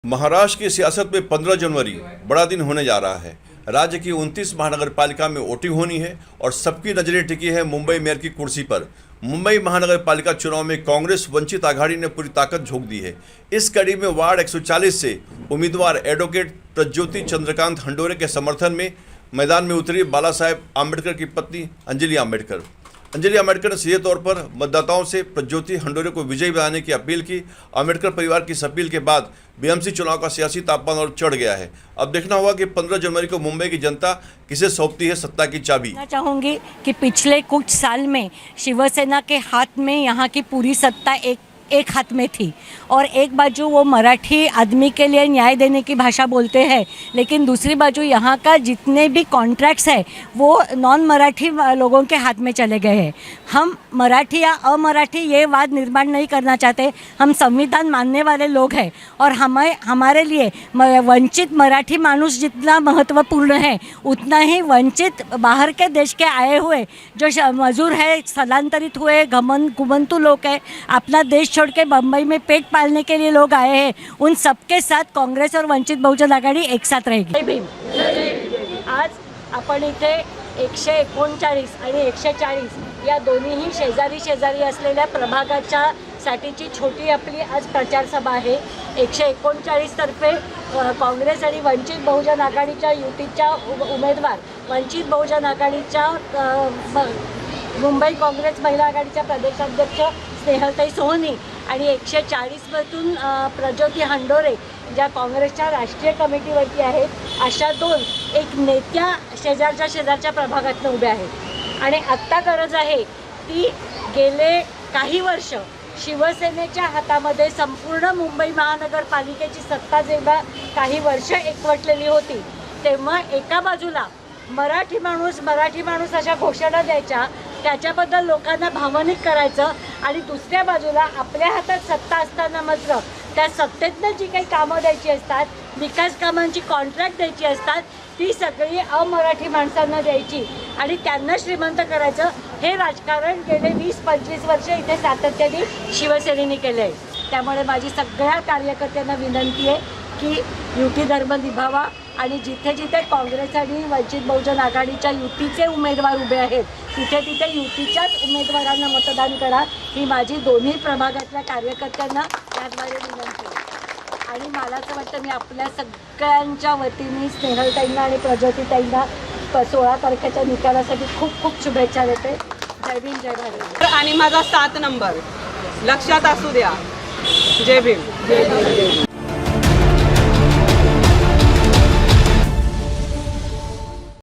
महाराष्ट्र की सियासत में 15 जनवरी बड़ा दिन होने जा रहा है। राज्य की 29 महानगर पालिका में वोटिंग होनी है और सबकी नजरें टिकी है मुंबई मेयर की कुर्सी पर। मुंबई महानगर पालिका चुनाव में कांग्रेस वंचित आघाड़ी ने पूरी ताकत झोंक दी है। इस कड़ी में वार्ड 140 से उम्मीदवार एडवोकेट प्रज्योति चंद्रकांत हंडोरे के समर्थन में मैदान में उतरी बाला साहेब आम्बेडकर की पत्नी अंजलि आम्बेडकर ने सीधे तौर पर मतदाताओं से प्रज्योति हंडोरे को विजयी बनाने की अपील की। आम्बेडकर परिवार की इस अपील के बाद बीएमसी चुनाव का सियासी तापमान और चढ़ गया है। अब देखना होगा कि 15 जनवरी को मुंबई की जनता किसे सौंपती है सत्ता की चाबी। मैं चाहूँगी कि पिछले कुछ साल में शिवसेना के हाथ में यहाँ की पूरी सत्ता एक हाथ में थी और एक बाजू वो मराठी आदमी के लिए न्याय देने की भाषा बोलते हैं, लेकिन दूसरी बाजू यहाँ का जितने भी कॉन्ट्रैक्ट्स है वो नॉन मराठी लोगों के हाथ में चले गए हैं। हम मराठी या अमराठी ये वाद निर्माण नहीं करना चाहते। हम संविधान मानने वाले लोग हैं और हमारे लिए वंचित मराठी मानुष जितना महत्वपूर्ण है उतना ही वंचित बाहर के देश के आए हुए जो मजदूर है, स्थलांतरित हुए घुमंतु लोग हैं, अपना देश छोड़ के बम्बई में पेट पालने के लिए लोग आए हैं, उन सबके साथ कांग्रेस और वंचित बहुजन आघाड़ी एक साथ रहेगी। आज आपण इथे 139 आणि 140 या दोन्हीही शेजारी असलेल्या प्रभागाच्या साठीची छोटी आपली आज प्रचार सभा आहे। 139 तर्फे काँग्रेस आणि वंचित बहुजन आघाडीच्या युतीच्या उमेदवार वंचित बहुजन आघाडीच्या मुंबई काँग्रेस महिला आघाडीच्या प्रदेशाध्यक्ष स्नेहलताई सोहनी आणि 140 मधून प्रज्योति हंडोरे ज्या काँग्रेसच्या राष्ट्रीय कमिटीवरती आहेत अशा दोन एक नेत्या शेजारच्या प्रभागातून उभ्या आहेत। आणि आत्ता गरज आहे ती गेले काही वर्ष शिवसेनेच्या हातामध्ये संपूर्ण मुंबई महानगरपालिकेची सत्ता जेव्हा काही वर्ष एकवटलेली होती तेव्हा एका बाजूला मराठी माणूस अशा घोषणा द्यायच्या, त्याच्याबद्दल लोकांना भावनिक करायचं आणि दुसऱ्या बाजूला आपल्या हातात सत्ता असताना मात्र त्या सत्तेतनं जी काही कामं द्यायची असतात, विकास कामांची कॉन्ट्रॅक्ट द्यायची असतात ती सगळी अमराठी माणसांना द्यायची आणि त्यांना श्रीमंत करायचं, हे राजकारण गेले 20-25 वर्ष इथे सातत्याने शिवसेनेने केलं आहे। त्यामुळे माझी सगळ्या कार्यकर्त्यांना विनंती आहे की युती धर्म निभावा आणि जिथे जिथे काँग्रेस आणि वंचित बहुजन आघाडीच्या युतीचे उमेदवार उभे आहेत तिथे युतीच्याच उमेदवारांना मतदान करा, ही माझी दोन्ही प्रभागातल्या कार्यकर्त्यांना त्याद्वारे विनंती आहे। आणि मला असं वाटतं मी आपल्या सगळ्यांच्या वतीने स्नेहलताईंना आणि प्रज्योतिताईंना 16 तारखेच्या निकालासाठी खूप खूप शुभेच्छा देते। जय भीम, जय भारत। आणि माझा 7 नंबर लक्षात असू द्या। जय भीम।